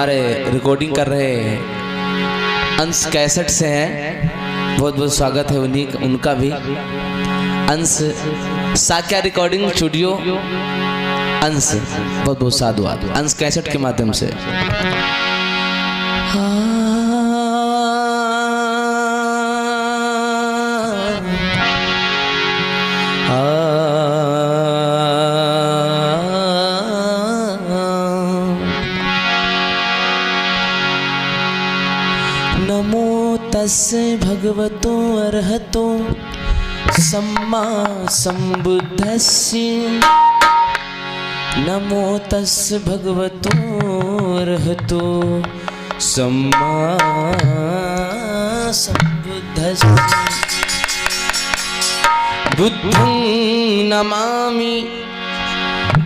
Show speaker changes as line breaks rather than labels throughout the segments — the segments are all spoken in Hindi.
हमारे रिकॉर्डिंग कर रहे हैं अंश कैसेट से हैं, बहुत बहुत स्वागत है उनका भी। अंश साक्या रिकॉर्डिंग स्टूडियो अंश, बहुत बहुत साधुवाद अंश कैसेट के माध्यम से। नमो तस्से भगवतो अर्हतो सम्मा सम्बुद्धस्य। नमो तस्से भगवतो अर्हतो सम्मा सम्बुद्धस्य। बुद्धं नमामि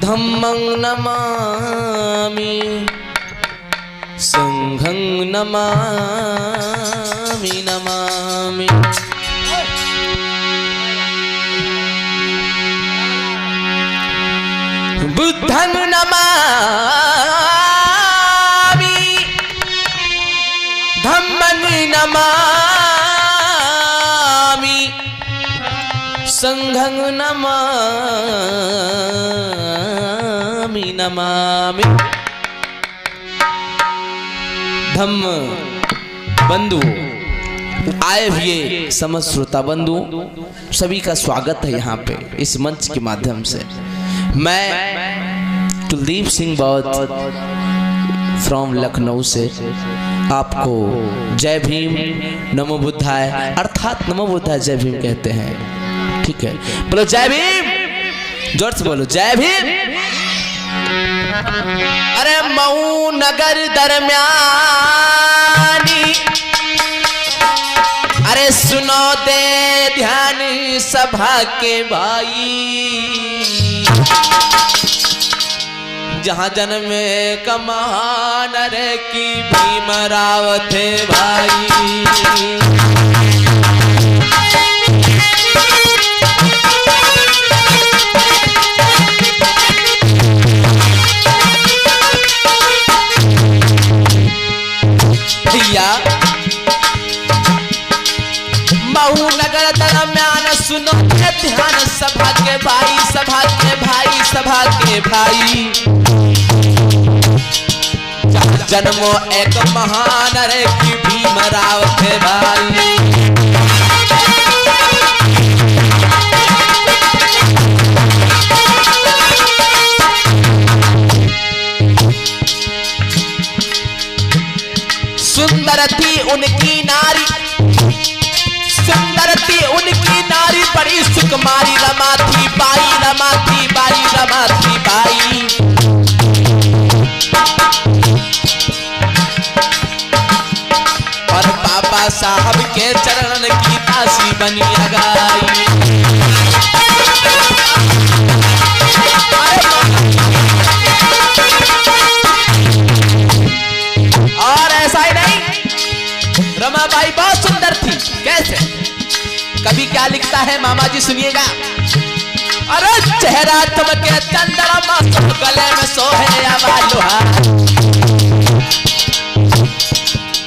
धम्मं नमामि संघं नमामि नमामि। बुद्धं नमामि धम्मं नमामि संघं नमामि नमामि। धम्म बंधु आए हुए समस्त श्रोता बंधु सभी का स्वागत है यहाँ पे इस मंच के माध्यम से। मैं कुलदीप सिंह बौद्ध फ्रॉम लखनऊ से आपको जय भीम नमो बुद्धाय अर्थात नमो बुद्धाय जय भीम कहते हैं। ठीक है, बोलो जय भीम, जोर से बोलो जय भीम। अरे मऊ नगर दरम्यानी, अरे सुनो दे ध्यान सभा के भाई, जहां जन्म कमान रे की भीमराव थे भाई। मऊ नगर दरम्यान सुनो ध्यान सभा के भाई, सभा के भाई, सभा के भाई। जन्मो एक महान रे की भीमराव थे भाई। सुंदर थी उनकी नारी, सुंदर थी उनकी नारी, बड़ी सुकुमारी रमा थी बाई, रमा थी बाई, रमा थी बाई। और बाबा साहब के चरण की दासी बनी लगाई। और ऐसा ही नहीं, रमाबाई बहुत सुंदर थी। कैसे? कभी क्या लिखता है मामा जी सुनिएगा। अरे चेहरा चमके चंद्रमा, गले में सोहे लोहा।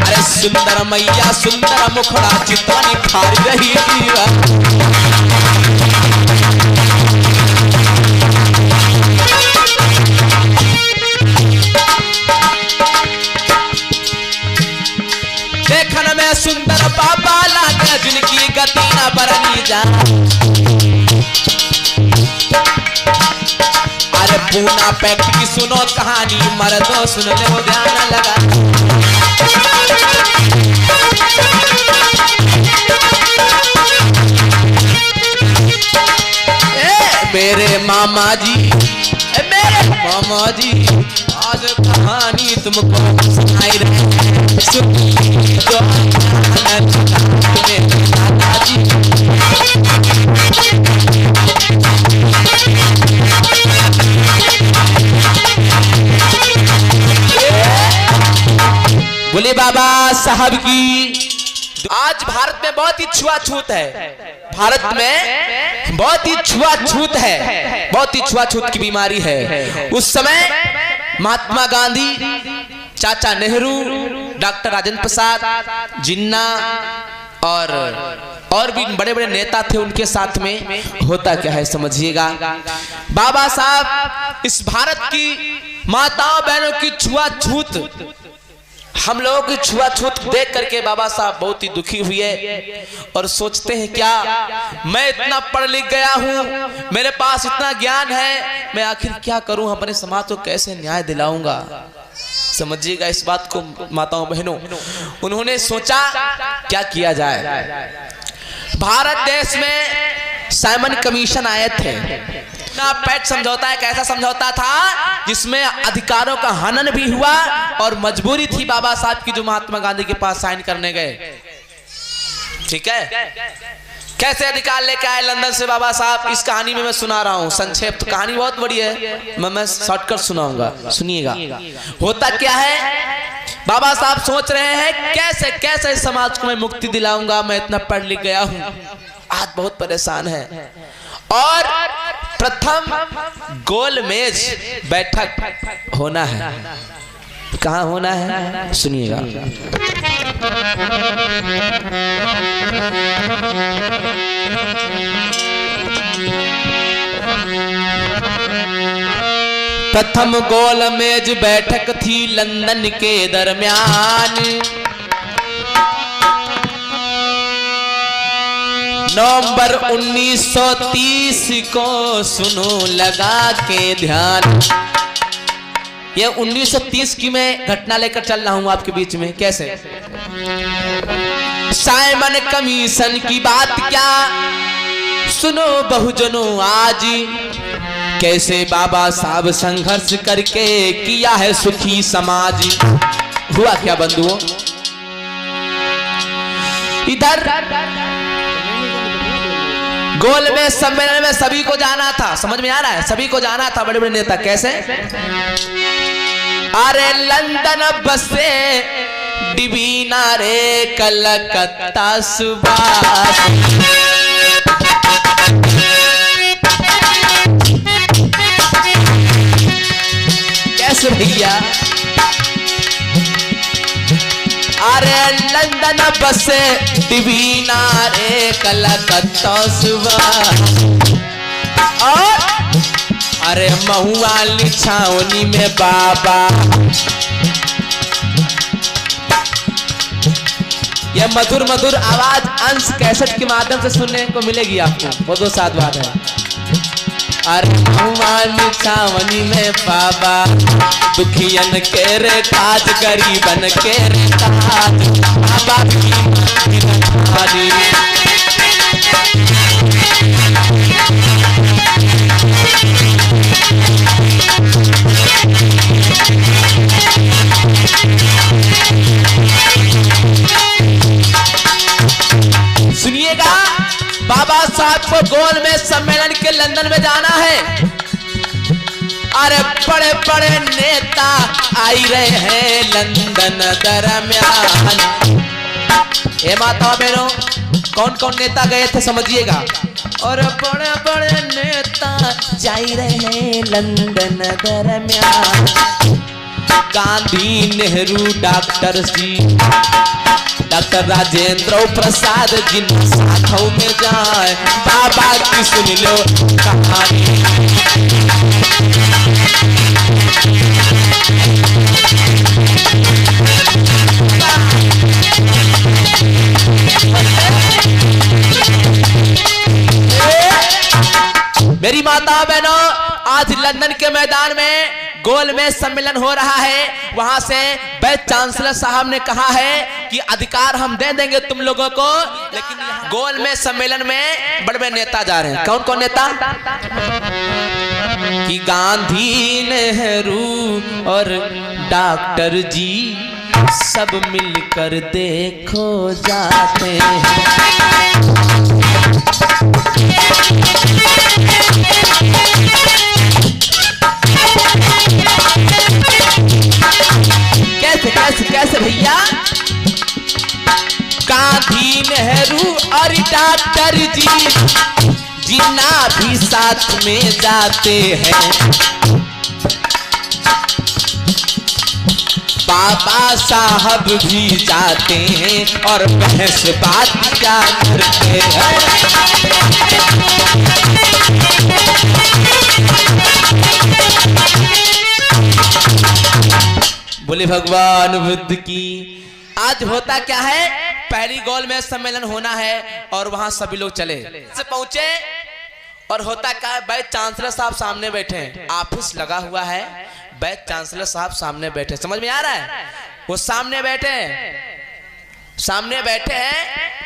अरे सुंदर मैया सुंदर मुखड़ा चितवनी खार रही। देखन में सुंदर बाबा लागे, जिनकी गति न बरनी जा। अरे पूना पैक्ट की सुनो कहानी, मर्दों सुन ले वो ध्यान लगा। मेरे मामा जी, मेरे मामा जी आज कहानी तुमको सुनाई रहे। बोले बाबा साहब की। आज भारत में बहुत ही छुआछूत है, भारत में बहुत ही छुआछूत है, बहुत ही छुआछूत की बीमारी है। उस समय महात्मा गांधी चाचा नेहरू, डॉक्टर राजेंद्र प्रसाद, जिन्ना और भी बड़े बड़े नेता थे उनके साथ में। होता क्या है समझिएगा, बाबा साहब इस भारत की माताओं बहनों की छुआछूत, हम लोगों की छुआछूत देख करके बाबा साहब बहुत ही दुखी हुए और सोचते हैं क्या मैं इतना पढ़ लिख गया हूं, मेरे पास इतना ज्ञान है, मैं आखिर क्या करूं, अपने समाज को कैसे न्याय दिलाऊंगा। समझिएगा इस बात को माताओं बहनों। उन्होंने सोचा क्या किया जाए। भारत देश में साइमन कमीशन आए थे ना, पैट समझौता एक ऐसा समझौता था जिसमें अधिकारों का हनन भी हुआ और मजबूरी थी बाबा साहब की जो महात्मा गांधी के पास साइन करने गए। ठीक है, कैसे अधिकार लेके आए लंदन से बाबा साहब, इस कहानी में मैं सुना रहा हूं संक्षेप, तो कहानी बहुत बड़ी है, मैं शॉर्टकट सुनाऊंगा, सुनिएगा। होता क्या है, बाबा साहब सोच रहे हैं कैसे कैसे समाज को मैं मुक्ति दिलाऊंगा, मैं इतना पढ़ लिख गया हूं, आज बहुत परेशान है। और प्रथम गोलमेज बैठक होना है। कहाँ होना है सुनिएगा। प्रथम गोलमेज बैठक थी लंदन के दरमियान, नवंबर 1930 को सुनो लगा के ध्यान। ये 1930 की मैं घटना लेकर चल रहा हूं आपके बीच में। कैसे साइमन कमीशन की बात क्या सुनो बहुजनों आज, कैसे बाबा साहब संघर्ष करके किया है सुखी समाज। हुआ क्या बंधुओं, इधर गोलमेज सम्मेलन में सभी को जाना था, समझ में आ रहा है, सभी को जाना था, बड़े बड़े नेता। कैसे, अरे लंदन बसे डिवीना रे कलकत्ता सुभाष, कैसे भैया, अरे लंदन बसे डिवीना रे कलकत्ता सुभाष, और अरे महुआ लिछावनी में बाबा। यह मधुर मधुर आवाज अंश कैसेट के माध्यम से सुनने को मिलेगी आपको, बहुत साथ बात है। अरे महुआ लिछावनी में बाबा, दुखियन के रे ताज, गरीबन के रे ताज, बाबा की रानी। सुनिएगा, बाबा साहब को गोलमेज सम्मेलन के लंदन में जाना है। अरे बड़े बड़े नेता आई रहे हैं लंदन दरमियान। ये माता बहनों, कौन कौन नेता गए थे समझिएगा। और बड़े बड़े नेता जाई रहे हैं लंदन दरमियान, गांधी नेहरू डॉक्टर जी, डॉक्टर राजेंद्र प्रसाद जिन साथों में जाए, बाबा की सुन लो कहानी। मेरी माता बहनों, आज लंदन के मैदान में गोलमेज सम्मेलन हो रहा है। वहां से वाइस चांसलर साहब ने कहा है कि अधिकार हम दे देंगे तुम लोगों को, लेकिन गोलमेज सम्मेलन में बड़े बड़े नेता जा रहे हैं। कौन कौन नेता, कि गांधी नेहरू और डॉक्टर जी सब मिलकर देखो जाते हैं। कैसे कैसे कैसे भैया, गांधी नेहरू और डॉक्टर जी जिन्ना भी साथ में जाते हैं, बाबा साहब भी जाते हैं और बहस बात क्या करते हैं। बोले भगवान बुद्ध की। आज होता क्या है, पहली गोल में सम्मेलन होना है और वहां सभी लोग चले से पहुंचे और होता क्या है, वाइस चांसलर साहब सामने बैठे हैं, ऑफिस लगा हुआ है, वाइस चांसलर साहब सामने बैठे, समझ में आ रहा है, वो सामने बैठे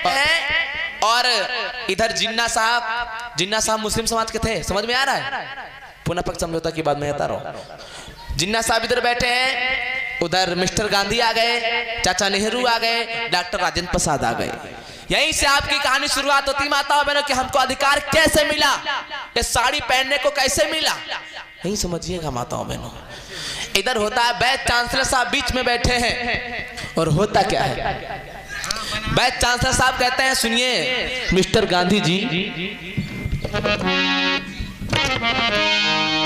हैं और इधर जिन्ना साहब मुस्लिम समाज के थे, समझ में आ रहा है, पुनः पक्ष समझौता की बात मैं बता रहा हूं। जिन्ना साहब इधर बैठे हैं, उधर मिस्टर गांधी आ गए, चाचा नेहरू आ गए, डॉक्टर राजेंद्र प्रसाद आ गए। यहीं से आपकी कहानी शुरुआत होती माताओं बहनों कि हमको अधिकार कैसे मिला, ये साड़ी पहनने को कैसे मिला, यही समझिएगा माताओं बहनों। इधर होता है वाइस चांसलर साहब बीच में बैठे हैं और होता क्या है, वाइस चांसलर साहब कहते हैं सुनिए मिस्टर गांधी जी,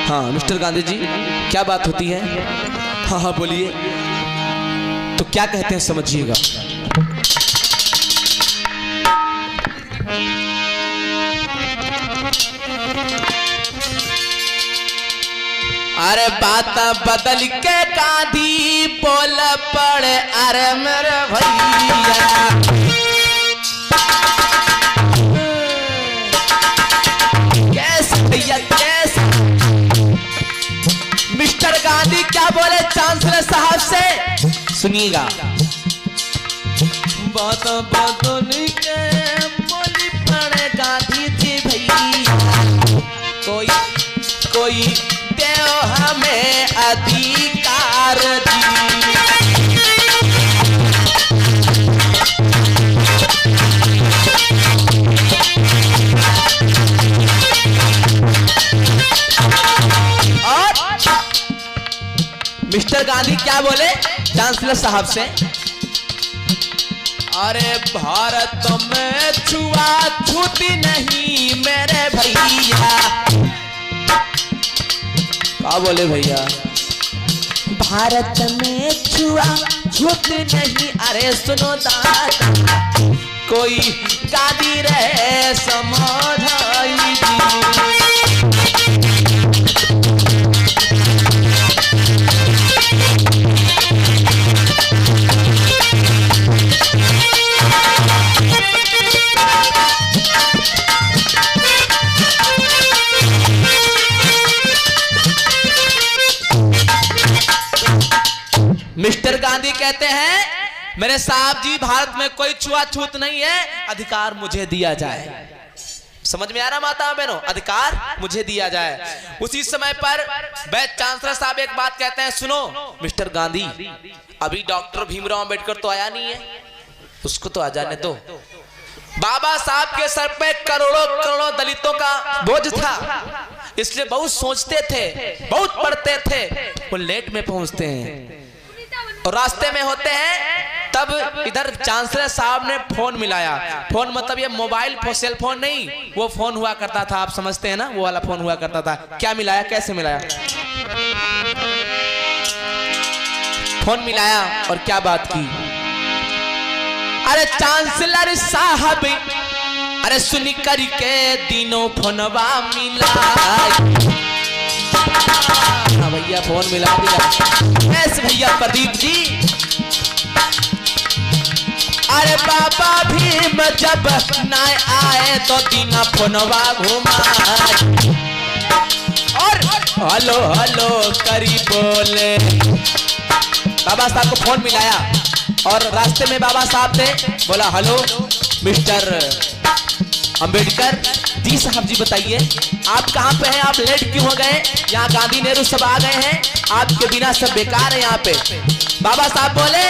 हाँ मिस्टर गांधी जी क्या बात होती है, हाँ हाँ बोलिए, तो क्या कहते हैं समझिएगा। अरे बात बदल के गांधी बोल पड़े, अरे मेरे भैया कैसे भैया कैसे। मिस्टर गांधी क्या बोले चांसलर साहब से, सुनिएगा। बात बदल के बोली पड़े गांधी जी भैया, कोई देव हमें अधिकार दी। और मिस्टर गांधी क्या बोले चांसलर साहब से, अरे भारत में छुआछूती नहीं मेरे भैया, क्या बोले भैया, भारत में छुआछूत नहीं, अरे सुनो दादा कोई गादी रहे समझाई दी। मिस्टर गांधी कहते हैं मेरे साहब जी भारत में कोई छुआछूत नहीं है, अधिकार मुझे दिया जाए। समझ में आ रहा माता बहनों, अधिकार मुझे दिया जाए। उसी समय पर वाइस चांसलर साहब एक बात कहते हैं, सुनो मिस्टर गांधी, अभी डॉक्टर भीमराव अंबेडकर तो आया नहीं है, उसको तो आ जाने दो। बाबा साहब के सर पे करोड़ों करोड़ों दलितों का बोझ था, इसलिए बहुत सोचते थे, बहुत पढ़ते थे, वो लेट में पहुंचते हैं और रास्ते में होते हैं। तब इधर चांसलर साहब ने फोन मिलाया, फोन मतलब ये मोबाइल सेल फोन नहीं, वो फोन हुआ करता था, आप समझते हैं ना, वो वाला फोन हुआ करता था। क्या मिलाया, कैसे मिलाया, फोन मिलाया और क्या बात की, अरे चांसलर साहब अरे सुनी करके दिनों फोनवा मिला, भैया फोन मिला दिया। ऐसे भैया प्रदीप जी, अरे बाबा भीम जब ना आए तो दीना फोनवा घुमा और हेलो हेलो करी बोले। बाबा साहब को फोन मिलाया और रास्ते में बाबा साहब ने बोला, हेलो मिस्टर अंबेडकर जी साहब जी बताइए आप कहाँ पे हैं, आप लेट क्यों हो गए, यहाँ गांधी नेहरू सब आ गए हैं, आपके बिना सब बेकार है यहाँ पे। बाबा साहब बोले,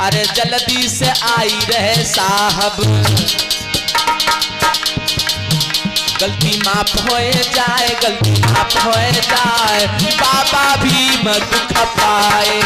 अरे जल्दी से आई रहे साहब, गलती माफ हो जाए, गलती माफ हो जाए, बाबा भी मत खपाए।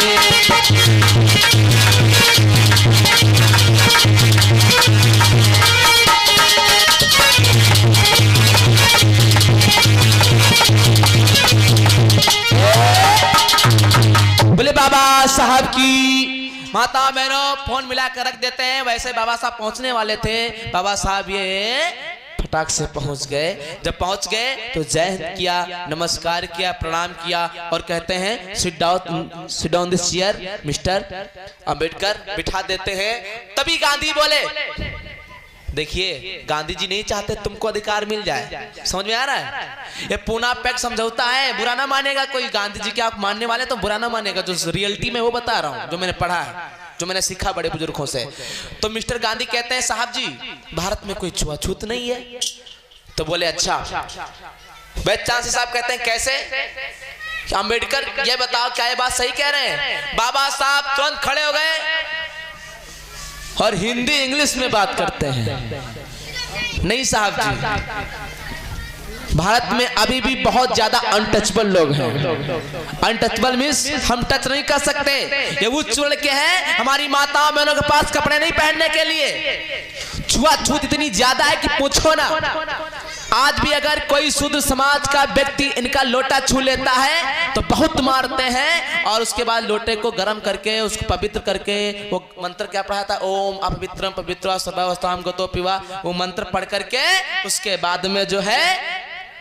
बोले बाबा साहब की माता बहनों फोन मिला कर रख देते हैं। वैसे बाबा साहब पहुंचने वाले थे, बाबा साहब ये फटाक से पहुंच गए। जब पहुंच गए तो जय हिंद किया, नमस्कार किया, प्रणाम किया और कहते हैं sit down this chair mister Ambedkar, बिठा देते हैं। तभी गांधी बोले, देखिए गांधी जी नहीं चाहते तुमको अधिकार मिल जाए, समझ में आ रहा है? ये पूना पैक समझौता है, बुरा ना मानेगा कोई। गांधी जी के आप मानने वाले तो बुरा ना मानेगा, जो रियलिटी में वो बता रहा हूँ, जो मैंने पढ़ा है, जो मैंने सीखा बड़े बुजुर्गों से। तो मिस्टर गांधी कहते हैं साहब जी भारत में कोई छुआछूत नहीं है। तो बोले अच्छा। बैच चांसी साहब कहते हैं कैसे? अंबेडकर ये बताओ क्या ये बात सही कह रहे हैं? बाबा साहब तुरंत खड़े हो गए और हिंदी इंग्लिश में बात करते हैं। नहीं साहब जी, भारत में अभी भी बहुत ज्यादा अनटचबल लोग हैं। अनटचबल मींस हम टच नहीं कर सकते। ये उच्च वर्ण के हैं, हमारी माताओं बहनों के पास कपड़े नहीं पहनने के लिए। छुआछूत इतनी ज्यादा है कि पूछो ना। आज भी अगर कोई शूद्र समाज का व्यक्ति इनका लोटा छू लेता है तो बहुत मारते हैं, और उसके बाद लोटे को गर्म करके उसको पवित्र करके, वो मंत्र क्या पढ़ा था, ओम अपवित्रम पवित्र सर्वावस्थाम गतो पिवा, वो मंत्र पढ़ करके उसके बाद में जो है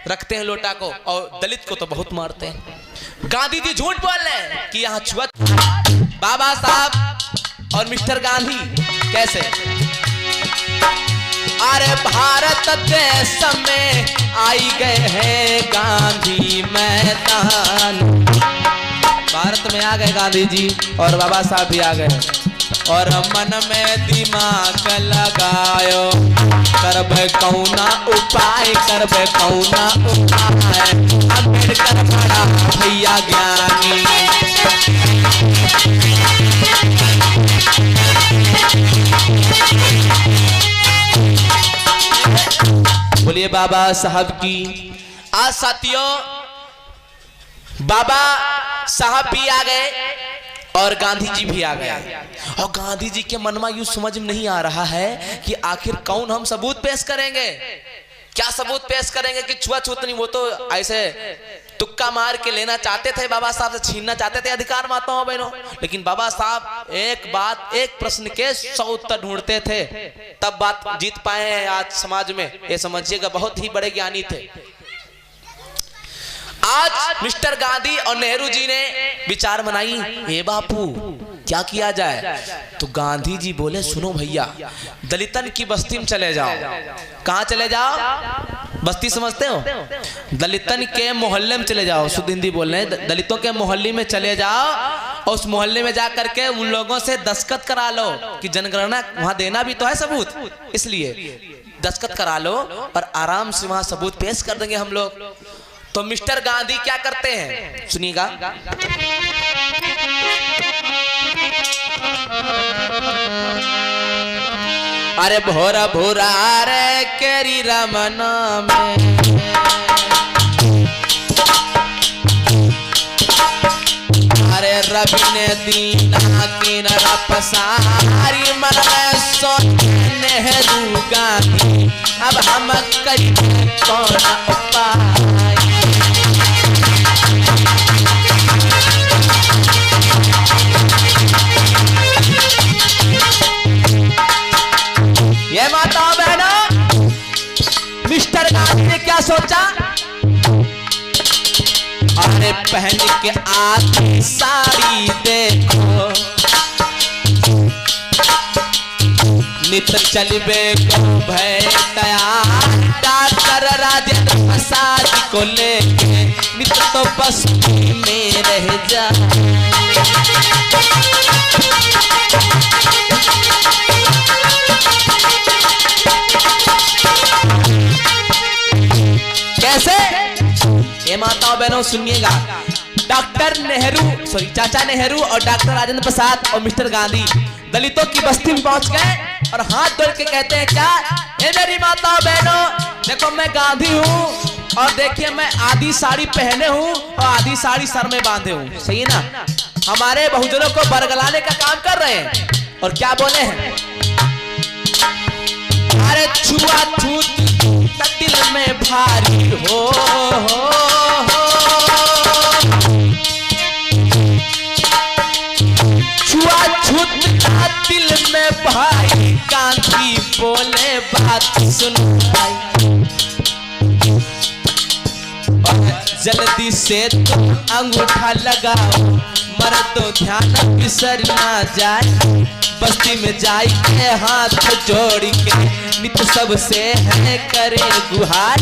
रखते हैं लोटा को। और दलित को तो बहुत मारते हैं। गांधी जी झूठ बोल रहे हैं कि यहाँ छुआ। बाबा साहब और मिस्टर गांधी कैसे? अरे भारत देश में आई गए हैं गांधी मैदान। भारत में आ गए गांधी जी और बाबा साहब भी आ गए, और मन में दिमाग लगायो, करबे कौना उपाय, करबे कौना उपाय। अंबेडकर बड़ा भैया ज्ञानी। बोलिए बाबा साहब की। आज साथियों बाबा साहब भी आ गए और गांधी जी भी आ गए, और गांधी जी के मन में यूं समझ में नहीं आ रहा है कि आखिर कौन हम सबूत पेश करेंगे, क्या सबूत पेश करेंगे कि छुआछूत नहीं। वो तो ऐसे तुक्का मार के लेना चाहते थे, बाबा साहब से छीनना चाहते थे अधिकार माताओं बहनों। लेकिन बाबा साहब एक बात, एक प्रश्न के 100 उत्तर ढूंढते थे, तब बात जीत पाए हैं आज समाज में। ये समझिएगा बहुत ही बड़े ज्ञानी थे। आज मिस्टर गांधी और नेहरू जी ने विचार बनाई, हे बापू क्या किया जाए? तो गांधी जी बोले सुनो भैया, दलितन की बस्ती में चले जाओ। कहां चले जाओ? बस्ती समझते हो? दलितन के मोहल्ले में चले जाओ। शुद्ध हिंदी बोल रहे हैं, दलितों के मोहल्ले में चले जाओ और उस मोहल्ले में जा करके उन लोगों से दस्तखत करा लो कि जनगणना वहां देना भी तो है सबूत, इसलिए दस्तखत करा लो और आराम से वहां सबूत पेश कर देंगे हम लोग। तो मिस्टर गांधी क्या करते हैं सुनिएगा। अरे भोरा भोरा रे केरी रमना में, अरे रवि ने दीना किनारा पसारी, मन में सोचे नेहरू गांधी, अब हम करें कौन उपाय। ये माता बहनों, मिस्टर गांधी ने क्या सोचा? अरे पहन के आती साड़ी देखो, नित चलबे को भय तैयार, डॉक्टर राजेंद्र प्रसाद को लेके नित तो बस्ती में रह जा। कैसे? ये माताओं बहनों सुनिएगा, डॉक्टर नेहरू चाचा नेहरू और डॉक्टर राजेंद्र प्रसाद और मिस्टर गांधी दलितों की बस्ती में पहुंच गए और हाथ जोड़ के कहते हैं क्या? ये मेरी माताओं बहनों देखो, मैं गांधी हूँ और देखिए मैं आधी साड़ी पहने हूँ और आधी साड़ी सर में बांधे हूँ, सही है ना? हमारे बहुजनों को बरगलाने का काम कर रहे हैं। और क्या बोले हैं? अरे छुआछूत दिल में भारी हो, छुआछूत दिल में भाई गांधी बोले बात सुन भाई, जल्दी से तुम अंगूठा लगाओ, मर तो ध्यान बिसर ना जाए, बस्ती में जाई के हाथ जोड़ के नित सबसे है करे गुहार,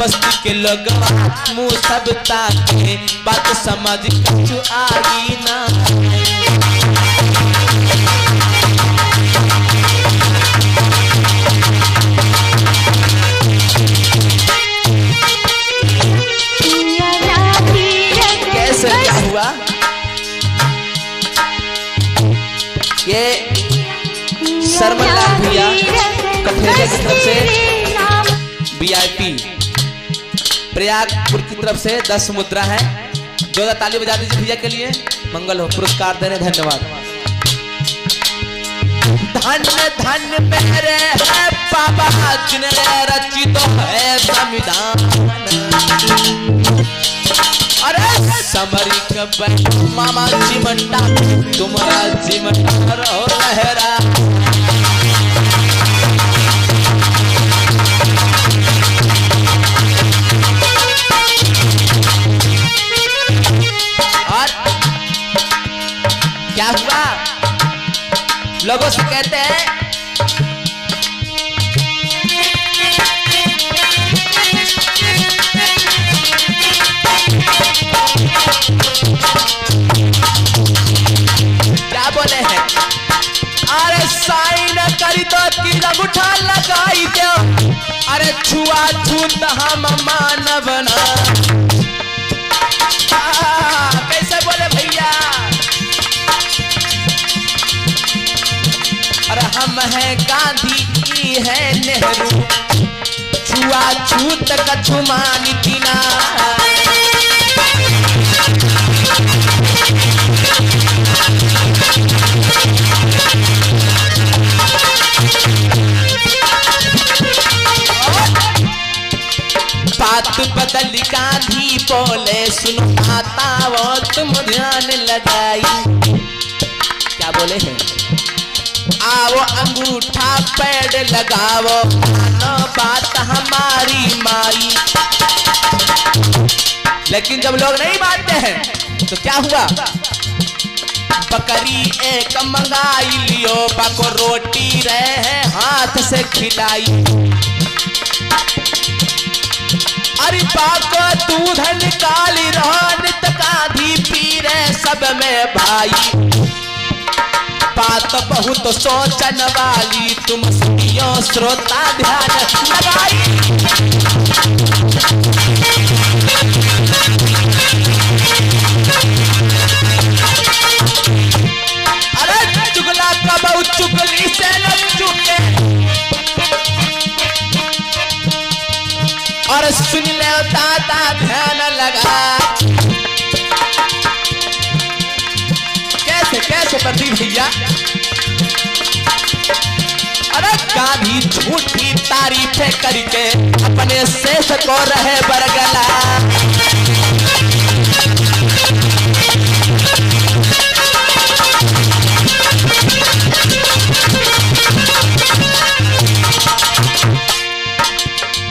बस्ती के लोग मुँह सब ताके बात समझ कछु आई ना। कैसे क्या हुआ ये शर्मलाल भैया कठेरिया की तरफ से वीआईपी प्रयागपुर की तरफ से 10 मुद्रा है। जोरदार ताली बजा दीजिए भैया के लिए, मंगल हो। पुरस्कार देने धन्यवाद। धन्य धन्य मेरे है बाबा जिन्हें रचित है संविधान, अरे समरिक मामा चिमटा तुम्हारा चिमटा रहो लहरा। और क्या हुआ, लोगों से कहते हैं क्या बोले हैं, अरे साइन करी तो तीर अंगूठा लगाई दो, अरे छुआ छूत हम मानव ना। कैसे बोले भैया, अरे हम हैं गांधी की है नेहरू, छुआ छूत कछु मानी ना। बात बदल गांधी बोले सुनो आता वो तुम ध्यान लगाई, क्या बोले हैं, आओ अंगूठा पैड लगाओ मानो बात हमारी माई। लेकिन जब लोग नहीं मानते हैं तो क्या हुआ, बकरी एक मंगाई लियो, बाको रोटी रहे हाथ से खिलाई, अरे बाको दूध निकाली रहो नित गांधी पी रहे सब में भाई। बात बहुत सोचन वाली तुम सुनियो श्रोता ध्यान लगाई। अरे चुगला कबू चुगली से लग चुके, और सुन ले दादा ध्यान लगा। कैसे कैसे प्रदीप भैया, अरे गांधी झूठी तारीफें करके अपने शेष को रहे बरगला।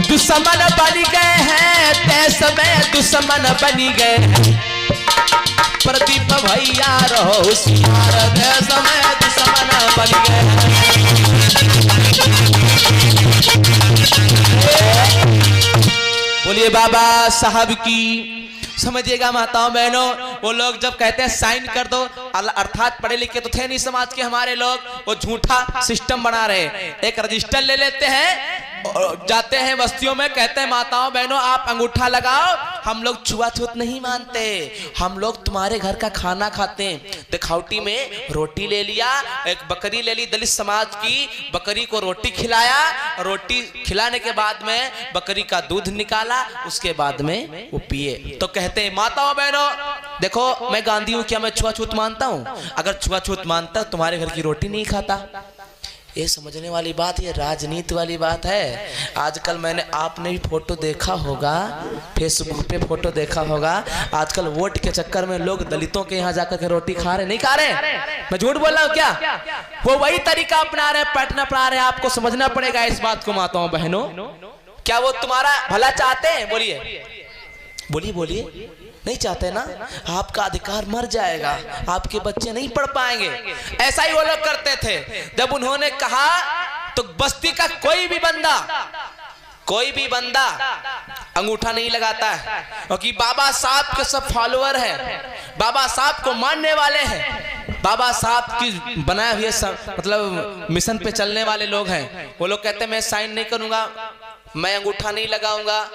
दुश्मन बन गए हैं देश में, दुश्मन बनी गए हैं, प्रदीप भैया रहो होशियार, देश में दुश्मन बन गए हैं। बोलिए बाबा साहब की। समझिएगा माताओं बहनों, वो लोग जब कहते हैं साइन कर दो, अर्थात पढ़े लिखे तो थे नहीं समाज के हमारे लोग, वो झूठा सिस्टम बना रहे, एक रजिस्टर ले लेते हैं और जाते हैं बस्तियों में, कहते हैं माताओं बहनों आप अंगूठा लगाओ, हम लोग छुआछूत नहीं मानते, हम लोग तुम्हारे घर का खाना खाते हैं। दिखावटी में रोटी ले लिया, एक बकरी ले ली दलित समाज की, बकरी को रोटी खिलाया, रोटी खिलाने के बाद में बकरी का दूध निकाला, उसके बाद में वो पिए। तो कहते हैं माताओं बहनों देखो मैं गांधी हूं, क्या मैं छुआछूत मानता हूं? अगर छुआछूत मानता तुम्हारे घर की रोटी नहीं खाता। ये समझने वाली बात, ये राजनीति वाली बात है। आजकल मैंने आपने भी फोटो देखा होगा, फेसबुक पे फोटो देखा होगा, आजकल वोट के चक्कर में लोग दलितों के यहाँ जाकर के रोटी खा रहे, नहीं खा रहे, मैं झूठ बोल रहा हूँ क्या? वो वही तरीका अपना रहे, पैटर्न अपना रहे। आपको समझना पड़ेगा इस बात को माताओं बहनों। क्या वो तुम्हारा भला चाहते हैं? बोलिए बोलिए बोलिए, नहीं चाहते ना? आपका अधिकार मर जाएगा, आपके बच्चे नहीं पढ़ पाएंगे। ऐसा ही वो लोग करते थे। जब उन्होंने कहा तो बस्ती का कोई भी बंदा अंगूठा नहीं लगाता है, क्योंकि बाबा साहब के सब फॉलोअर हैं, बाबा साहब को मानने वाले हैं, बाबा साहब की बनाए हुए मतलब मिशन पे चलने वाले लोग हैं। वो लोग कहते हैं मैं साइन नहीं करूंगा, मैं अंगूठा नहीं लगाऊंगा।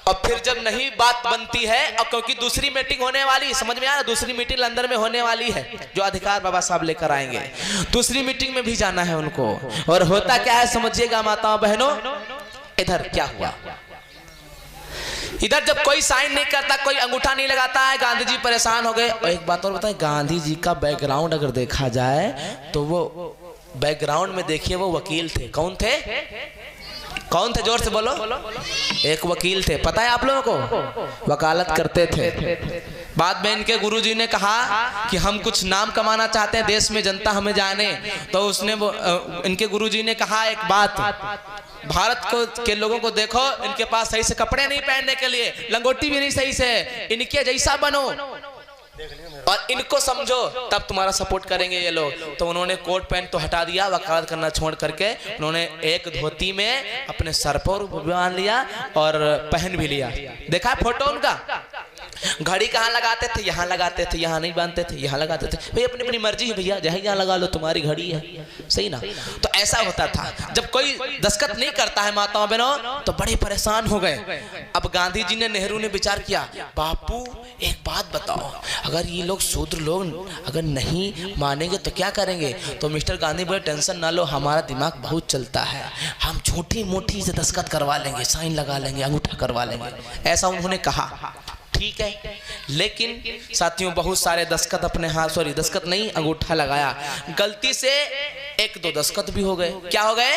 और फिर जब नहीं बात बनती है, और क्योंकि दूसरी मीटिंग होने वाली, समझ में आ रहा, दूसरी मीटिंग लंदन में होने वाली है, जो अधिकार बाबा साहब लेकर आएंगे, दूसरी मीटिंग में भी जाना है उनको। और होता क्या है समझिएगा माताओं बहनों, इधर क्या हुआ, इधर जब कोई साइन नहीं करता, कोई अंगूठा नहीं लगाता है, गांधी जी परेशान हो गए। और एक बात और बताएं, गांधी जी का बैकग्राउंड अगर देखा जाए तो वो बैकग्राउंड में देखिए वो वकील थे। कौन थे? कौन थे? जोर से बोलो। एक वकील थे, पता है आप लोगों को, वकालत करते थे। बाद में इनके गुरुजी ने कहा कि हम कुछ नाम कमाना चाहते हैं, देश में जनता हमें जाने। तो उसने इनके गुरुजी ने कहा एक बात, भारत को के लोगों को देखो, इनके पास सही से कपड़े नहीं पहनने के लिए, लंगोटी भी नहीं सही से, इनके जैसा बनो और इनको समझो, तब तुम्हारा सपोर्ट करेंगे ये लोग। तो उन्होंने कोट पैंट तो हटा दिया, वकालत करना छोड़ करके उन्होंने एक धोती में अपने सर पर बांध लिया और पहन भी लिया। देखा फोटो उनका? घड़ी कहाँ लगाते थे? यहाँ लगाते थे, यहाँ नहीं बांधते थे, यहाँ लगाते थे। भाई अपनी अपनी मर्जी है भैया, जहाँ यहाँ लगा लो, तुम्हारी घड़ी है, सही ना? तो ऐसा होता था। जब कोई दस्तखत नहीं करता है माताओं बहनों तो बड़े परेशान हो गए। अब गांधी जी ने, नेहरू ने विचार किया, बापू एक बात बताओ, अगर ये लोग शूद्र लोग अगर नहीं मानेंगे तो क्या करेंगे? तो मिस्टर गांधी बोले टेंशन ना लो, हमारा दिमाग बहुत चलता है, हम छोटी मोटी से दस्तखत करवा लेंगे, साइन लगा लेंगे, अंगूठा करवा लेंगे। ऐसा उन्होंने कहा। ठीक है, लेकिन साथियों बहुत सारे दस्तखत अपने हाथ, सॉरी दस्तखत नहीं, अंगूठा लगाया, गलती से एक दो दस्तखत भी हो गए। क्या हो गए?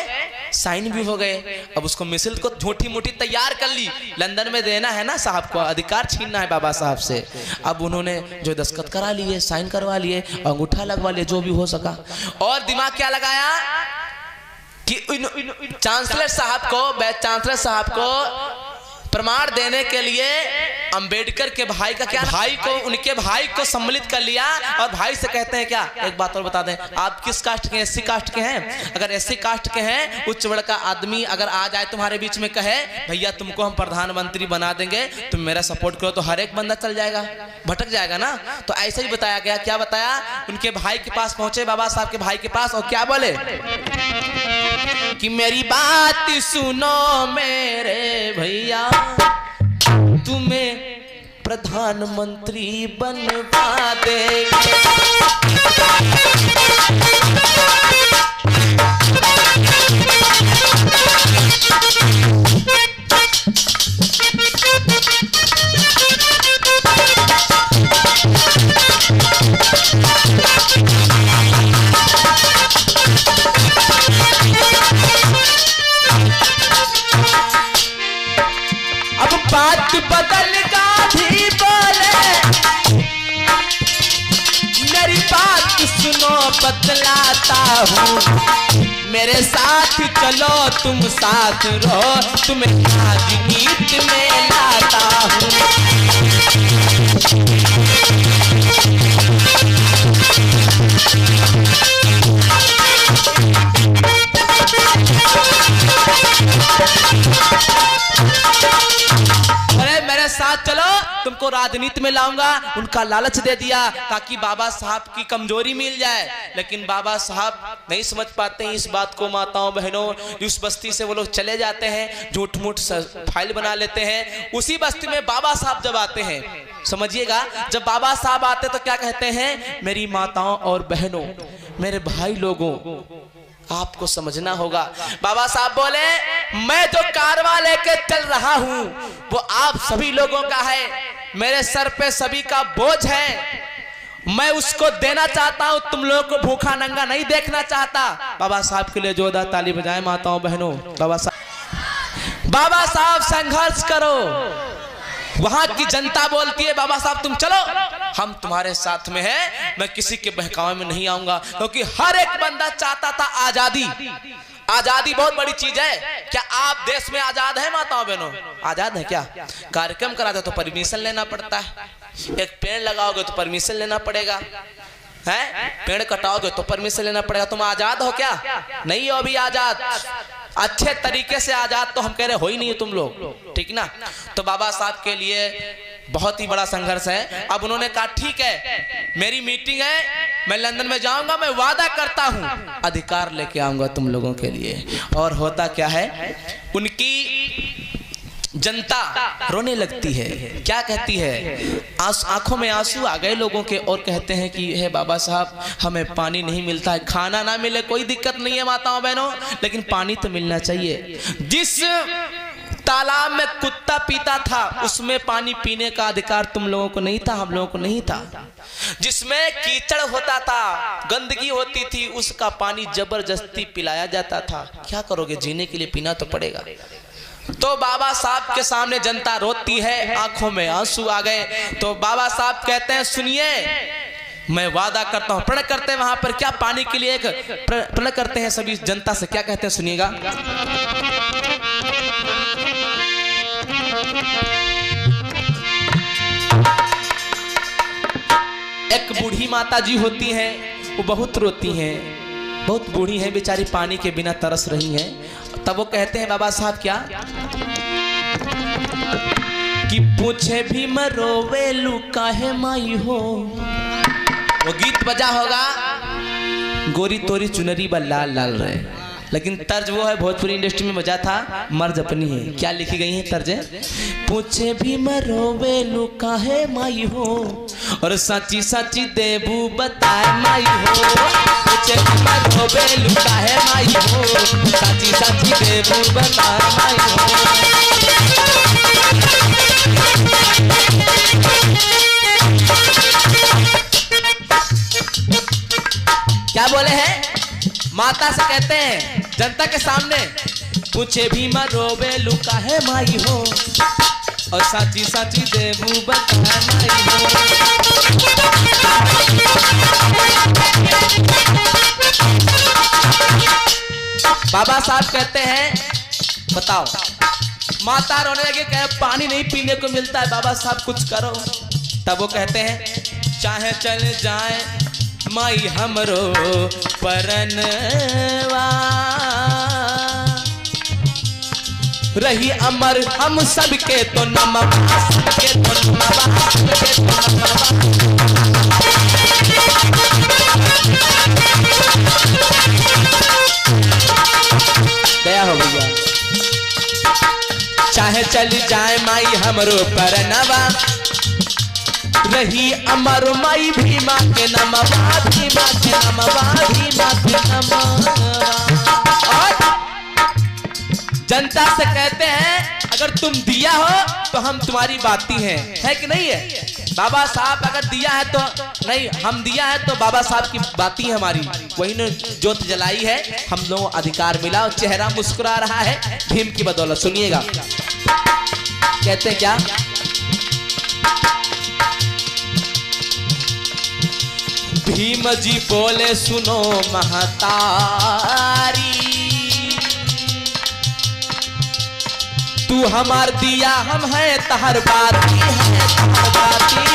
साइन भी हो गए। अब उसको मिसल को छोटी मोटी तैयार कर ली, लंदन में देना है ना साहब को, अधिकार छीनना है बाबा साहब से। अब उन्होंने जो दस्तखत करा लिए, साइन करवा लिए, अंगूठा लगवा लिए, जो भी हो सका। और दिमाग क्या लगाया कि चांसलर साहब को, वाइस चांसलर साहब को प्रमाण देने के लिए अंबेडकर के भाई का क्या, भाई को, उनके भाई को सम्मिलित कर लिया। और भाई से कहते हैं क्या, एक बात और बता दें, आप किस कास्ट के? एससी कास्ट के हैं। अगर एससी कास्ट के हैं, उच्च वर्ग का आदमी अगर आ जाए तुम्हारे बीच में, कहे भैया तुमको हम प्रधानमंत्री बना देंगे, तुम मेरा सपोर्ट करो, तो हर एक बंदा चल जाएगा, भटक जाएगा ना। तो ऐसे ही बताया गया। क्या बताया? उनके भाई के पास पहुंचे, बाबा साहब के भाई के पास, और क्या बोले कि मेरी बात सुनो मेरे भैया, तुम्हें प्रधानमंत्री बनवा देंगे। बात बदल गांधी बोले, मेरी बात सुनो बतलाता हूँ, मेरे साथ चलो तुम साथ रहो, तुम्हें राजनीति में लाता हूँ। साथ चलो, तुमको राजनीति में लाऊंगा। उनका लालच दे दिया ताकि बाबा साहब की कमजोरी मिल जाए, लेकिन बाबा साहब नहीं समझ पाते हैं इस बात को माताओं बहनों। उस बस्ती से वो लोग चले जाते हैं, झूठ मूठ फाइल बना लेते हैं। उसी बस्ती में बाबा साहब जब आते हैं, समझिएगा, जब बाबा साहब आते तो क्या कहते हैं, मेरी माताओं और बहनों, मेरे भाई लोगों, आपको समझना होगा। बाबा साहब बोले, मैं जो कारवां लेके चल रहा हूं वो आप सभी लोगों का है, मेरे सर पे सभी का बोझ है। मैं उसको देना चाहता हूं, तुम लोगों को भूखा नंगा नहीं देखना चाहता। बाबा साहब के लिए जोरदार ताली बजाएं माताओं बहनों। बाबा साहब संघर्ष करो। वहां की जनता बोलती है बाबा साहब तुम चलो, हम तुम्हारे साथ में हैं। मैं किसी के बहकावे में नहीं आऊंगा, क्योंकि हर एक बंदा चाहता था आजादी। आजादी बहुत बड़ी चीज है। क्या आप देश में आजाद है माताओं बहनों? आजाद है क्या? कार्यक्रम कराते तो परमिशन लेना पड़ता है। एक पेड़ लगाओगे तो परमिशन लेना पड़ेगा, है? पेड़ कटाओगे तो परमिशन लेना पड़ेगा। तुम आजाद हो क्या? नहीं हो अभी आजाद। अच्छे तरीके से आजाद तो हम कह रहे हो ही नहीं तुम लोग, ठीक ना? तो बाबा साहब के लिए बहुत ही बड़ा संघर्ष है। अब उन्होंने कहा ठीक है, मेरी मीटिंग है, मैं लंदन में जाऊंगा, मैं वादा करता हूं अधिकार लेके आऊंगा तुम लोगों के लिए। और होता क्या है, उनकी जनता रोने लगती है। क्या कहती है? आंखों में आंसू आ गए लोगों के, और कहते हैं कि हे बाबा साहब हमें पानी नहीं मिलता है। खाना ना मिले कोई दिक्कत नहीं है माताओं बहनों, लेकिन पानी तो मिलना चाहिए। जिस तालाब में कुत्ता पीता था उसमें पानी पीने का अधिकार तुम लोगों को नहीं था, हम लोगों को नहीं था। जिसमें कीचड़ होता था, गंदगी होती थी, उसका पानी जबरदस्ती पिलाया जाता था। क्या करोगे, जीने के लिए पीना तो पड़ेगा। तो बाबा साहब के सामने जनता रोती है, आंखों में आंसू आ गए। तो बाबा साहब कहते हैं सुनिए, मैं वादा करता हूं। प्रण करते हैं वहां पर क्या, पानी के लिए एक प्रण करते हैं सभी जनता से। क्या कहते हैं सुनिएगा। एक बूढ़ी माता जी होती हैं, वो बहुत रोती हैं, बहुत बूढ़ी हैं बेचारी, पानी के बिना तरस रही हैं। तब वो कहते हैं बाबा साहब क्या कि पूछे भी मरोवे लुका है माई हो। वो गीत बजा होगा, गोरी तोरी चुनरी बा लाल लाल रहे, लेकिन तर्ज वो है भोजपुरी इंडस्ट्री में बजा था, मर्ज अपनी है। क्या लिखी गई है तर्जे? पूछे भी मरोवे लुका है माई हो, और सच्ची सच्ची देबू बताए माई हो। पूछे भी मरोवे लुका है माई हो, सच्ची सच्ची देबू बताए माई हो। क्या बोले हैं? माता से कहते हैं जनता के सामने, पूछे भी मरोवे लुका है माई हो, और साची साची देबू बता माई हो। बाबा साहब कहते हैं बताओ, माता रोने लगे, कहे पानी नहीं पीने को मिलता है, बाबा साहब कुछ करो। तब वो कहते हैं चाहे चल जाए माई हमरो परनवा, रही अमर हम सबके तो नमवा, सबके तो नमवा, सबके तो नमवा। दया हो भैया। चाहे चल जाए माई हमरो परनवा, रही अमर माई भीमा के नमवा, भीमा के नमवा, भीमा के नमवा। और जनता से कहते हैं अगर तुम दिया हो तो हम तुम्हारी बाती हैं, है कि नहीं है? बाबा साहब अगर दिया है तो नहीं, हम दिया है तो बाबा साहब की बाती है हमारी, वही ने ज्योत जलाई है, हम लोगों को अधिकार मिला। और चेहरा मुस्कुरा रहा है भीम की बदौलत। सुनिएगा कहते हैं क्या, भीम जी बोले सुनो महतारी, तू हमार दिया हम है तहर बाती है, तहर बाती है।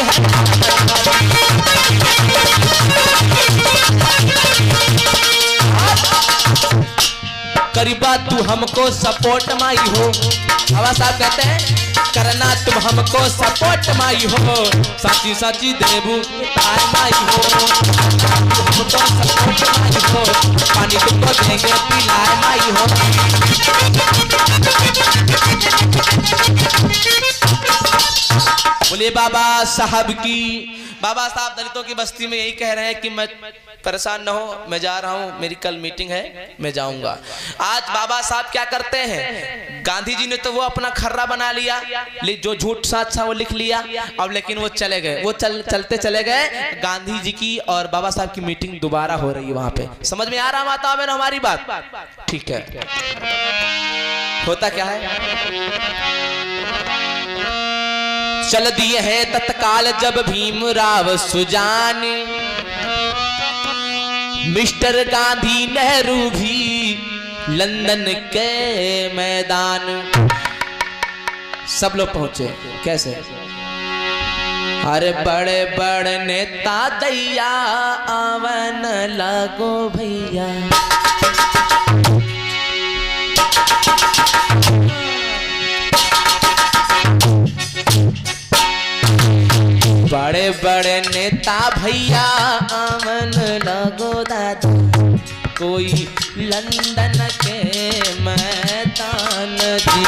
करीबा तू हमको सपोर्ट माई हो। बाबा साहब कहते हैं करना तुम हमको सपोर्ट माई हो, साची साची देबू तार माई हो। तुमको सपोर्ट माई हो, पानी तुमको देंगे पिलाए माई हो। बोले बाबा साहब की। बाबा साहब दलितों की बस्ती में यही कह रहे हैं कि मैं परेशान न हो, मैं जा रहा हूं, मेरी कल मीटिंग है, मैं जाऊंगा। आज बाबा साहब क्या करते हैं, गांधी जी ने तो वो अपना खर्रा बना लिया, जो झूठ साथ था वो लिख लिया, अब लेकिन वो चले गए, वो चलते चले गए। गांधी जी की और बाबा साहब की मीटिंग दोबारा हो रही है वहां पे। समझ में आ रहा माता बहन हमारी बात? ठीक है। होता क्या है, चल दिए है तत्काल जब भीमराव सुजान, मिस्टर गांधी नेहरू भी लंदन के मैदान। सब लोग पहुंचे। कैसे? अरे बड़े बड़े नेता दैया आवन लगो भैया, बड़े बड़े नेता भैया आवन लगो दादा, कोई लंदन के मैदान जी।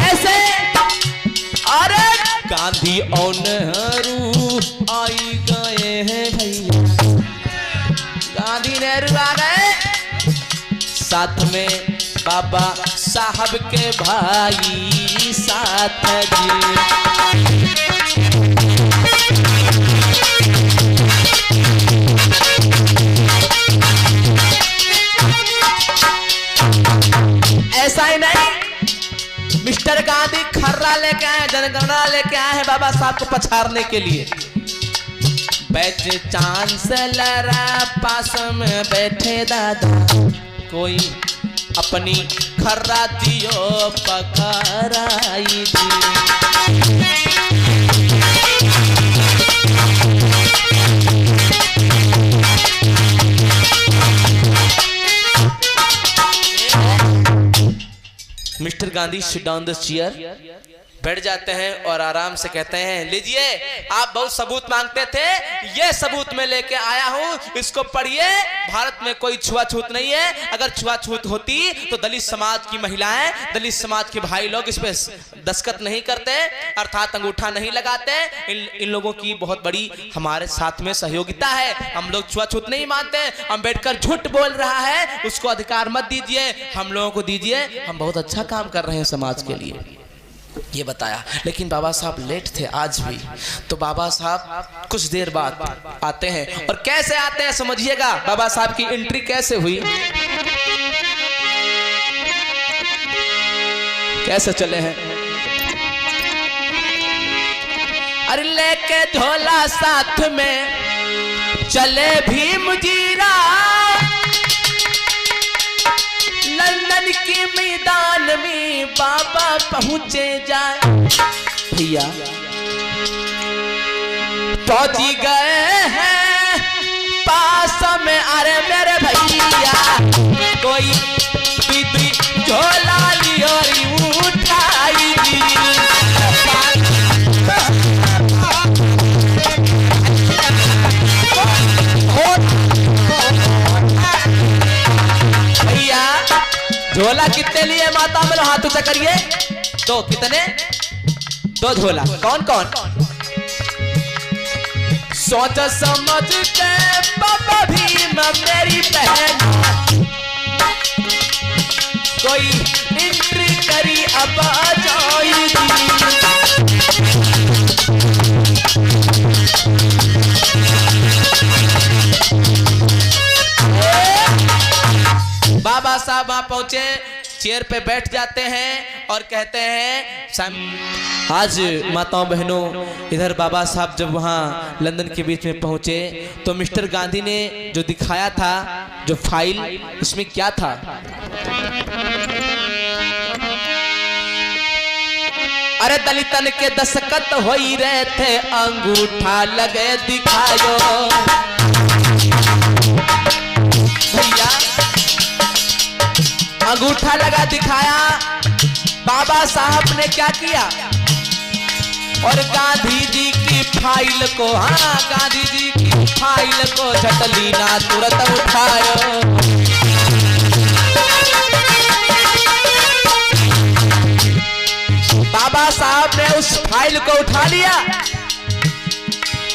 ऐसे अरे गांधी और नेहरू आई गए हैं भैया, गांधी नेहरू आ गए, साथ में बाबा साहब के भाई साथ जी। ऐसा ही नहीं, मिस्टर गांधी खर्रा लेके आए, जनगणना लेके आए हैं बाबा साहब को पछाड़ने के लिए। बैठे चांसलर पास में बैठे दादा, कोई अपनी खर्रा दियो पकड़ाई दी। Mister Gandhi sit down the chair, बैठ जाते हैं और आराम से कहते हैं, लीजिए आप बहुत सबूत मांगते थे, ये सबूत मैं लेके आया हूं, इसको पढ़िए। भारत में कोई छुआछूत नहीं है, अगर छुआछूत होती तो दलित समाज की महिलाएं, दलित समाज के भाई लोग इस पे दस्तखत नहीं करते, अर्थात अंगूठा नहीं लगाते। इन लोगों की बहुत बड़ी हमारे साथ में सहयोगिता है, हम लोग छुआछूत नहीं मानते। अम्बेडकर झूठ बोल रहा है, उसको अधिकार मत दीजिए, हम लोगों को दीजिए, हम बहुत अच्छा काम कर रहे हैं समाज के लिए, ये बताया। लेकिन बाबा साहब लेट थे आज भी, तो बाबा साहब कुछ देर बाद आते हैं। और कैसे आते हैं समझिएगा, बाबा साहब की एंट्री कैसे हुई, कैसे चले हैं। अरे लेके झोला साथ में चले भीम जीरा, लंदन के मैदान में बाबा पहुंचे जाए भैया, पहुंची गए हैं पास में। अरे मेरे भैया कोई पीती झोला लियो उठाई दी, भैया झोला कितने लिए माता में हाथ ऊंचा करिए। दो, कितने? दो झोला। कौन कौन? सोच समझ के बाबा भीम मेरी बहन, कोई एंट्री करी अब जाएगी। बाबा साहब वहां पहुंचे, चेयर पे बैठ जाते हैं और कहते हैं, आज माताओं बहनों, इधर बाबा साहब जब वहां लंदन के बीच में पहुंचे तो मिस्टर गांधी ने जो दिखाया था, जो फाइल, उसमें क्या था? अरे दलितन के दस्तखत हो ही रहे थे, अंगूठा लगे दिखायो भैया, अंगूठा लगा दिखाया। बाबा साहब ने क्या किया, और गांधी जी की फाइल को, हाँ गांधी जी की फाइल को झटलीना तुरंत उठायो। बाबा साहब ने उस फाइल को उठा लिया,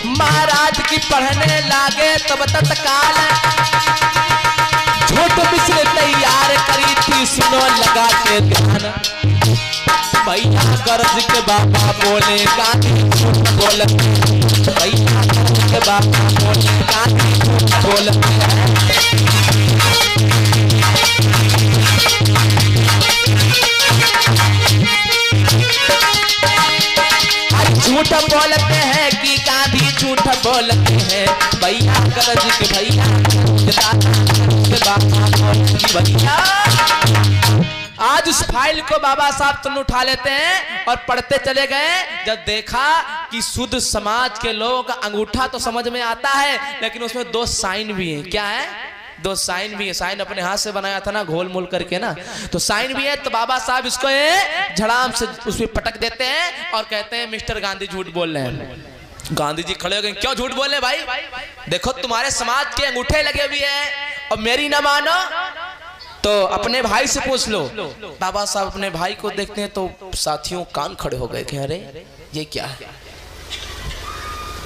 महाराज की पढ़ने लागे तब तत्काल झूठ मिश्र तैयार करी थी, सुनो लगा के ध्यान। भैया कर्ज के बाबा बोले गांधी झूठ बोलते, भैया कर्ज के बाबा बोले गांधी झूठ बोलते। झूठ बोलते हैं कि गांधी झूठ बोलते हैं, भैया कर्ज के भैया भैया। आज उस फाइल को बाबा साहब तुम उठा लेते हैं और पढ़ते चले गए। जब देखा कि शुद्ध समाज के लोगों का अंगूठा तो समझ में आता है, लेकिन उसमें 2 साइन भी हैं। क्या है? 2 साइन भी है। साइन अपने हाथ से बनाया था ना, घोल मोल करके ना, तो साइन भी है। तो बाबा साहब इसको झड़ाम से उसमें पटक देते हैं और कहते हैं मिस्टर गांधी झूठ बोल रहे हैं। गांधी जी खड़े हो गए, क्यों झूठ बोले भाई? देखो तुम्हारे समाज के अंगूठे लगे हुए हैं और मेरी ना मानो तो अपने भाई से पूछ लो। बाबा साहब अपने भाई को देखते हैं तो साथियों कान खड़े हो गए कि अरे ये क्या है।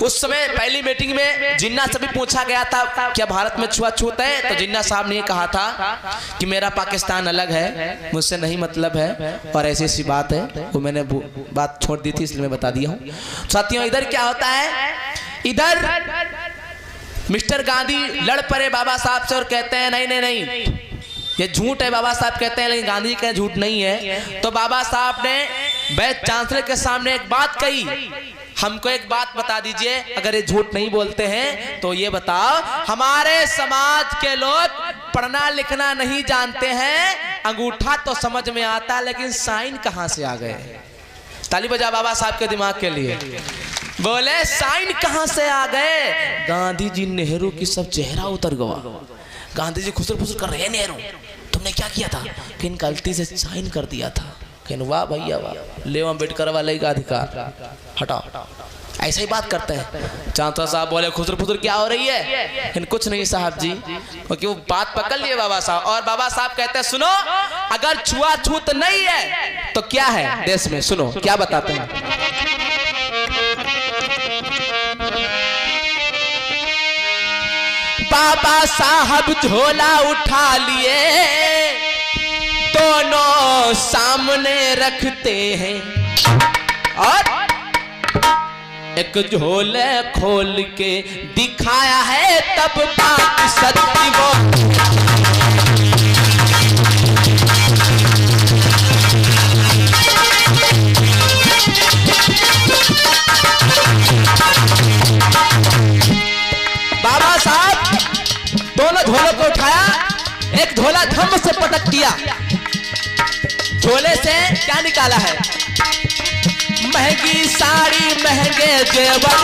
उस समय पहली मीटिंग में जिन्ना से भी पूछा गया था क्या भारत में छुआछूत है, तो जिन्ना साहब ने ये कहा था कि मेरा पाकिस्तान अलग है, मुझसे नहीं मतलब है और ऐसी ऐसी बात है। वो मैंने बात छोड़ दी थी इसलिए मैं बता दिया हूँ। साथियों इधर क्या होता है, इधर मिस्टर गांधी लड़ पड़े बाबा साहब से और कहते हैं नहीं नहीं नहीं ये झूठ है। बाबा साहब कहते हैं लेकिन गांधी का झूठ नहीं है। तो बाबा साहब ने वाइस चांसलर के सामने एक बात कही, हमको एक बात बता दीजिए, अगर ये झूठ नहीं बोलते हैं तो ये बताओ, हमारे समाज के लोग पढ़ना लिखना नहीं जानते हैं, अंगूठा तो समझ में आता लेकिन साइन कहां से आ गए? ताली बजा बाबा साहब के दिमाग के लिए। बोले साइन कहां से आ गए? गांधी जी नेहरू की सब चेहरा उतर गया। गांधी जी खुसर फुसर कर रहे, नेहरू तुमने क्या किया था? कि गलती से साइन कर दिया था। वाह भैया वाह, ले अम्बेडकर वाले का अधिकार हटाओ। ऐसे ही बात करते हैं। चांसलर साहब बोले खुसर फुसर क्या हो रही है? कुछ नहीं साहब जी, क्योंकि वो बात पकड़ लिए बाबा साहब। और बाबा साहब कहते हैं सुनो, अगर छुआछूत नहीं है तो क्या है देश में? सुनो क्या बताते हैं। बाबा साहब झोला उठा लिए, दोनों सामने रखते हैं और एक झोले खोल के दिखाया है, तब बात सच्ची वो। बाबा साहब दोनों झोलों को उठाया, एक झोला धम से पटक दिया। झोले से क्या निकाला है? महंगी साड़ी महंगे जेवर,